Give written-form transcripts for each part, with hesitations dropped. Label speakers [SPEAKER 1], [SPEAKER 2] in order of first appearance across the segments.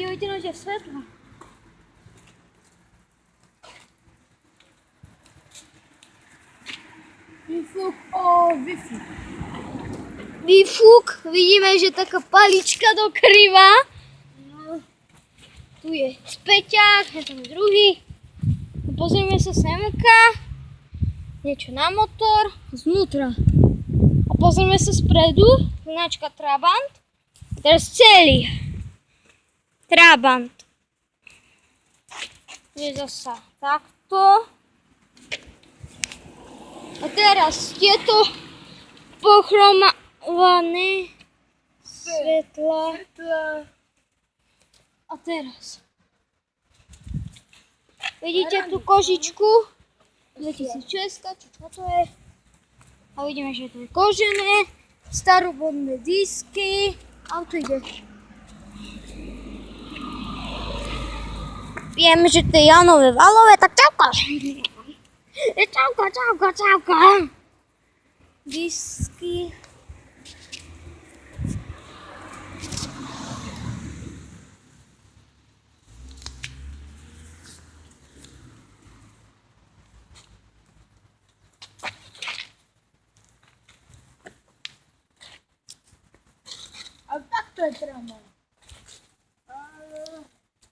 [SPEAKER 1] ti vytiahnuť svetlo.
[SPEAKER 2] Výfuk o výfuk.
[SPEAKER 1] Výfuk, vidíme, že taká palička dokrýva.
[SPEAKER 2] No.
[SPEAKER 1] Tu je späťák, je tam druhý. Pozrieme sa semka. Niečo na motor, znútra. A pozrieme sa spredu, značka Trabant. Teraz celý Trabant. Je zasa takto. A teraz tieto pochromované svetla. A teraz vidíte tú kožičku 2006, čo to je? A vidíme, že to je kožené, starobodné disky. Auto ide. Vieme, že to je Janové valové, tak čauka. Čauka. Disky.
[SPEAKER 2] A takto je tramvaj.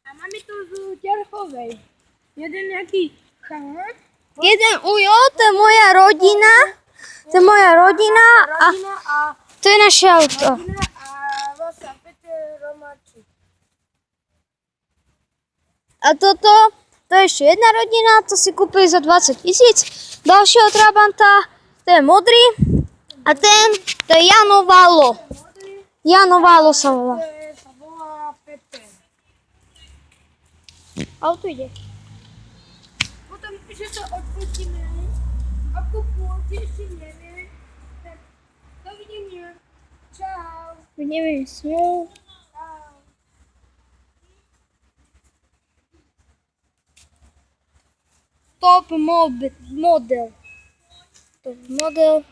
[SPEAKER 2] A máme tu z Ťarchovej. Jeden nejaký chalan.
[SPEAKER 1] Jeden ujo, to je moja rodina. To je moja rodina a
[SPEAKER 2] Rodina a
[SPEAKER 1] to je naše auto.
[SPEAKER 2] rodina a Rosa, Peter, Romáčik.
[SPEAKER 1] A toto, to je ešte jedna rodina, to si kúpili za 20 000. Ďalšieho Trabanta, to je modrý. A ten, to je Jano Valo. Jano Valo sa volá.
[SPEAKER 2] Sa volá Peter.
[SPEAKER 1] Auto ide.
[SPEAKER 2] Potom, že to odpustíme, ako pôjde, si neviem, tak dovidenia. Čau.
[SPEAKER 1] Vidíme smou.
[SPEAKER 2] Čau.
[SPEAKER 1] Top model. Top model.